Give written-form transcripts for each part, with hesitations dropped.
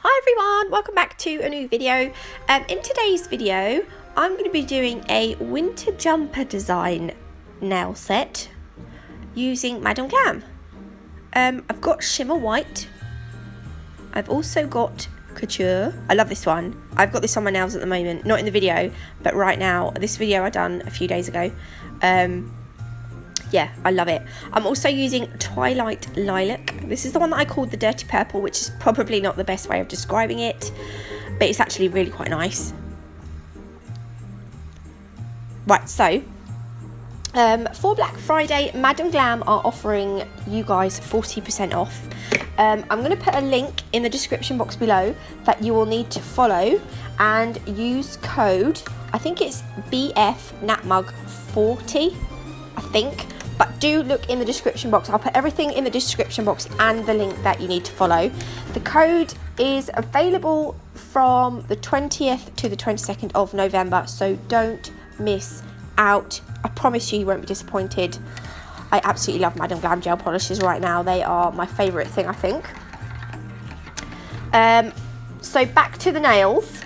Hi everyone, welcome back to a new video. In today's video, I'm going to be doing a winter jumper design nail set using Madam Glam. I've got shimmer white. I've also got couture. I love this one. I've got this on my nails at the moment, not in the video, but right now. This video I done a few days ago. Yeah, I love it. I'm also using Twilight Lilac. This is the one that I called the Dirty Purple, which is probably not the best way of describing it, but it's actually really quite nice. Right, so for Black Friday, Madam Glam are offering you guys 40% off. I'm going to put a link in the description box below that you will need to follow and use code, I think it's BFNatMug40, I think. But do look in the description box. I'll put everything in the description box and the link that you need to follow. The code is available from the 20th to the 22nd of November, so don't miss out. I promise you won't be disappointed. I absolutely love Madam Glam gel polishes right now. They are my favourite thing, I think. So back to the nails.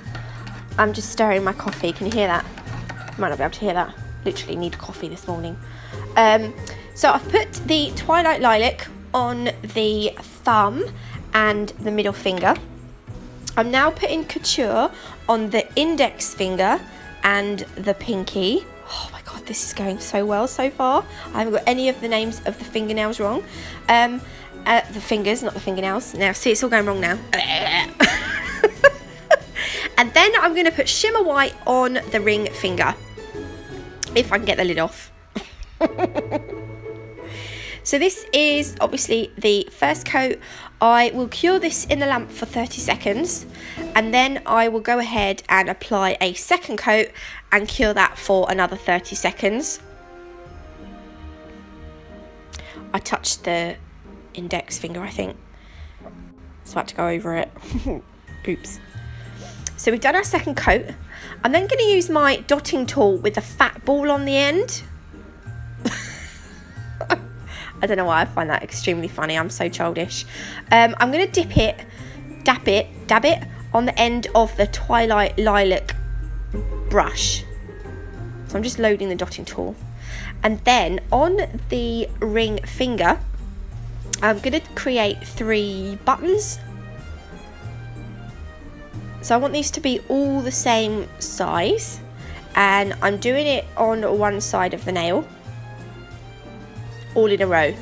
I'm just stirring my coffee. Can you hear that? You might not be able to hear that. Literally need coffee this morning. So I've put the Twilight Lilac on the thumb and the middle finger. I'm now putting couture on the index finger and the pinky. Oh my god, this is going so well so far. I haven't got any of the names of the fingernails wrong. The fingers, not the fingernails. Now, see, it's all going wrong now. And then I'm going to put shimmer white on the ring finger, if I can get the lid off. So this is obviously the first coat. I will cure this in the lamp for 30 seconds and then I will go ahead and apply a second coat and cure that for another 30 seconds. I touched the index finger, I think, so I had to go over it. Oops. So we've done our second coat. I'm then going to use my dotting tool with a fat ball on the end. I don't know why I find that extremely funny. I'm so childish. I'm going to dab it on the end of the Twilight Lilac brush. So I'm just loading the dotting tool. And then on the ring finger, I'm going to create 3 buttons. So I want these to be all the same size. And I'm doing it on one side of the nail, all in a row.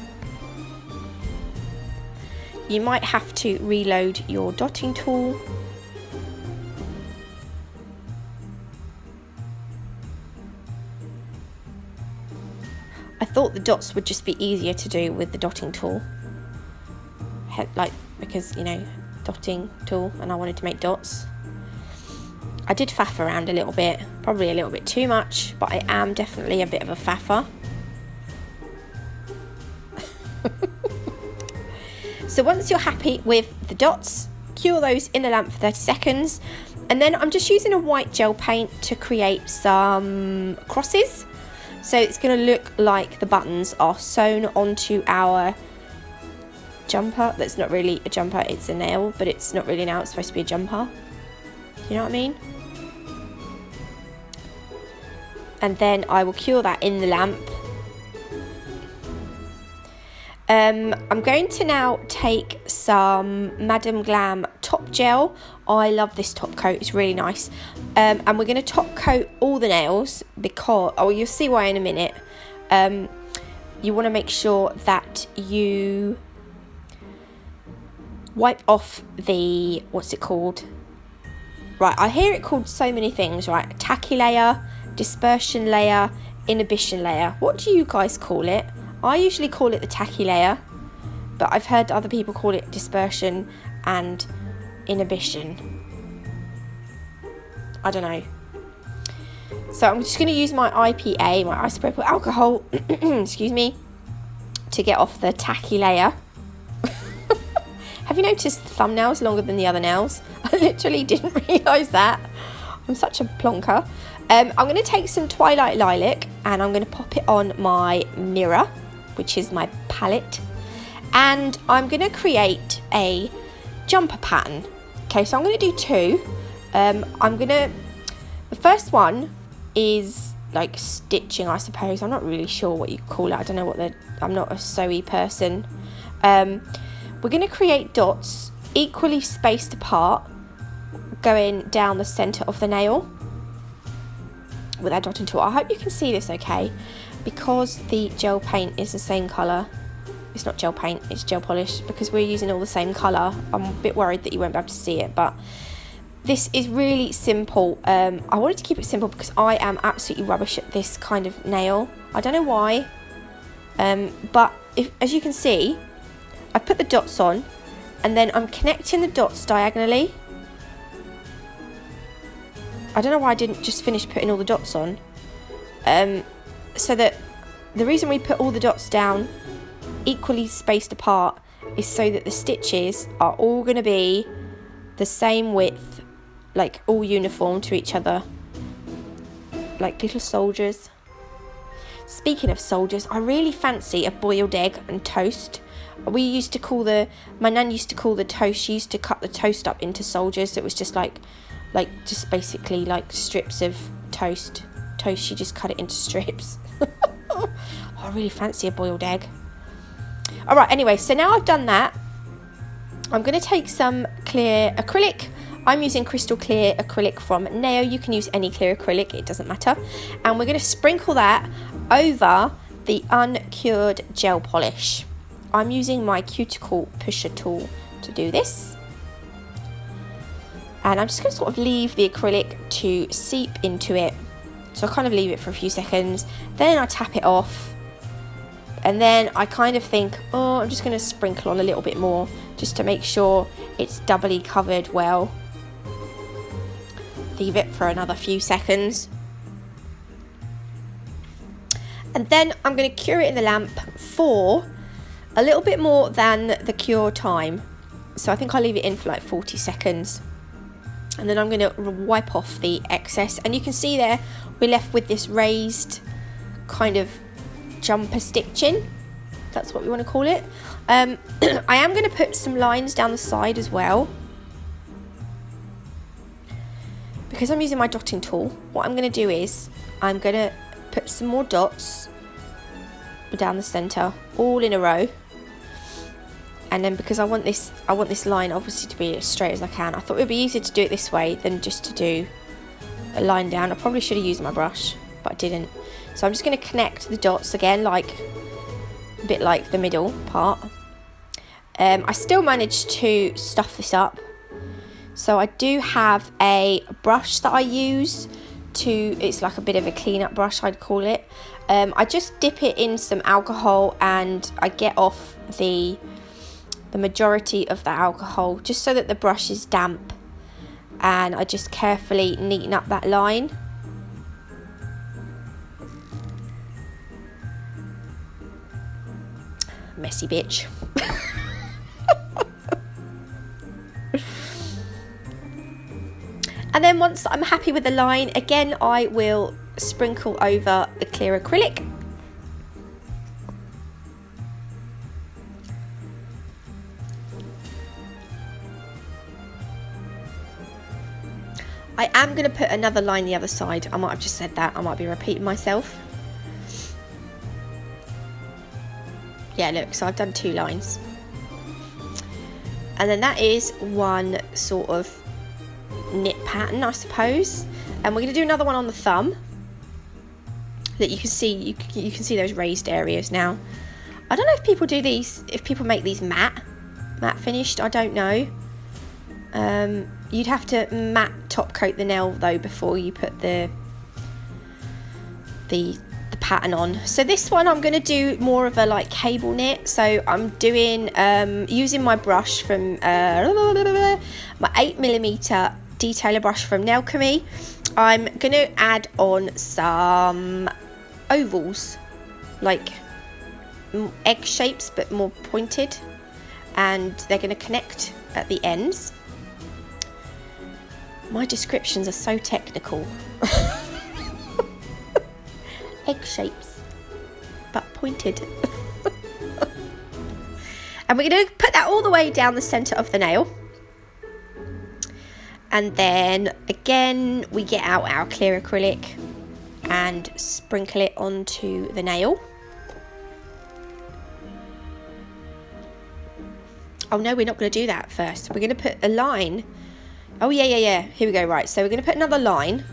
You might have to reload your dotting tool. I thought the dots would just be easier to do with the dotting tool, like, because, you know, dotting tool, and I wanted to make dots. I did faff around a little bit, probably a little bit too much, but I am definitely a bit of a faffer. So once you're happy with the dots, cure those in the lamp for 30 seconds. And then I'm just using a white gel paint to create some crosses. So it's going to look like the buttons are sewn onto our jumper. That's not really a jumper, it's a nail, but it's not really a nail, it's supposed to be a jumper. You know what I mean? And then I will cure that in the lamp. I'm going to now take some Madam Glam top gel. I love this top coat, it's really nice. And we're going to top coat all the nails because, oh, you'll see why in a minute. You want to make sure that you wipe off the, what's it called? Right, I hear it called so many things, right? Tacky layer, dispersion layer, inhibition layer. What do you guys call it? I usually call it the tacky layer, but I've heard other people call it dispersion and inhibition. I don't know. So I'm just going to use my IPA, my isopropyl alcohol, excuse me, to get off the tacky layer. Have you noticed the thumbnails longer than the other nails? I literally didn't realise that. I'm such a plonker. I'm going to take some Twilight Lilac and I'm going to pop it on my mirror, which is my palette, and I'm going to create a jumper pattern. Okay, so I'm going to do two. The first one is like stitching, I suppose. I'm not really sure what you call it. I don't know I'm not a sewy person. We're going to create dots equally spaced apart going down the centre of the nail with our dotting tool. I hope you can see this okay, because the gel paint is the same colour. It's not gel paint, it's gel polish, because we're using all the same colour. I'm a bit worried that you won't be able to see it, but this is really simple. I wanted to keep it simple because I am absolutely rubbish at this kind of nail. I don't know why, but as you can see, I put the dots on and then I'm connecting the dots diagonally. I don't know why I didn't just finish putting all the dots on. So that the reason we put all the dots down equally spaced apart is so that the stitches are all going to be the same width, like all uniform to each other, like little soldiers. Speaking of soldiers, I really fancy a boiled egg and toast. My nan used to call the toast, she used to cut the toast up into soldiers. It was just just basically like strips of toast. She just cut it into strips. I really fancy a boiled egg. Alright, anyway, so now I've done that, I'm going to take some clear acrylic. I'm using crystal clear acrylic from Nao. You can use any clear acrylic, it doesn't matter. And we're going to sprinkle that over the uncured gel polish. I'm using my cuticle pusher tool to do this. And I'm just going to sort of leave the acrylic to seep into it. So I kind of leave it for a few seconds. Then I tap it off. And then I kind of think, oh, I'm just going to sprinkle on a little bit more just to make sure it's doubly covered well. Leave it for another few seconds. And then I'm going to cure it in the lamp for a little bit more than the cure time. So I think I'll leave it in for like 40 seconds. And then I'm going to wipe off the excess. And you can see there, we're left with this raised kind of jumper stitching. That's what we want to call it. I am going to put some lines down the side as well. Because I'm using my dotting tool, what I'm going to do is I'm going to put some more dots down the centre, all in a row. And then because I want this line obviously to be as straight as I can, I thought it would be easier to do it this way than just to do a line down. I probably should have used my brush, but I didn't. So I'm just going to connect the dots again, like a bit like the middle part. I still managed to stuff this up. So I do have a brush that I use it's like a bit of a clean-up brush, I'd call it. I just dip it in some alcohol and I get off the majority of the alcohol just so that the brush is damp, and I just carefully neaten up that line. Messy bitch. And then once I'm happy with the line, again I will sprinkle over the clear acrylic. I am going to put another line the other side. I might have just said that. I might be repeating myself. Yeah, look, so I've done 2 lines. And then that is one sort of knit pattern, I suppose. And we're going to do another one on the thumb that you can see. You can see those raised areas now. I don't know if people do these, if people make these matte finished. I don't know. You'd have to matte top coat the nail though before you put the pattern on. So this one I'm going to do more of a like cable knit. So I'm doing using my brush from my 8mm detailer brush from Natalie. I'm going to add on some ovals, like egg shapes but more pointed, and they're going to connect at the ends. My descriptions are so technical. Egg shapes, but pointed. And we're going to put that all the way down the centre of the nail. And then again, we get out our clear acrylic and sprinkle it onto the nail. Oh no, we're not going to do that first. We're going to put a line. Oh yeah. Here we go. Right, so we're going to put another line.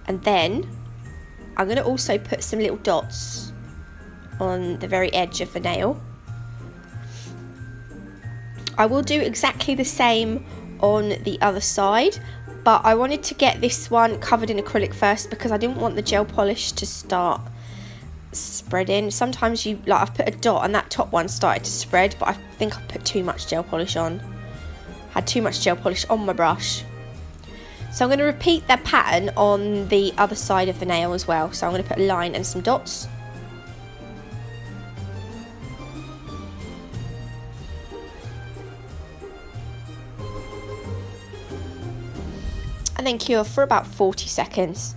And then I'm going to also put some little dots on the very edge of the nail. I will do exactly the same on the other side, but I wanted to get this one covered in acrylic first because I didn't want the gel polish to start spreading. Sometimes I've put a dot and that top one started to spread, but I think I put too much gel polish on. Had too much gel polish on my brush. So I'm going to repeat that pattern on the other side of the nail as well. So I'm going to put a line and some dots. And then cure for about 40 seconds.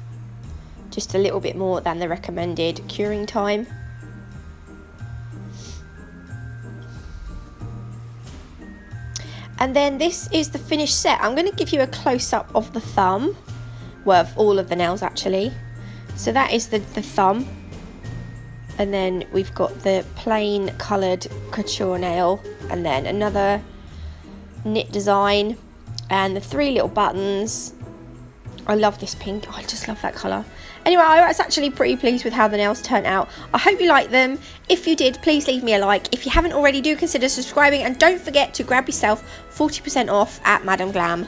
Just a little bit more than the recommended curing time. And then this is the finished set. I'm going to give you a close-up of the thumb. Well, of all of the nails actually. So that is the thumb. And then we've got the plain coloured couture nail. And then another knit design. And the 3 little buttons. I love this pink. Oh, I just love that colour. Anyway, I was actually pretty pleased with how the nails turned out. I hope you liked them. If you did, please leave me a like. If you haven't already, do consider subscribing. And don't forget to grab yourself 40% off at Madam Glam.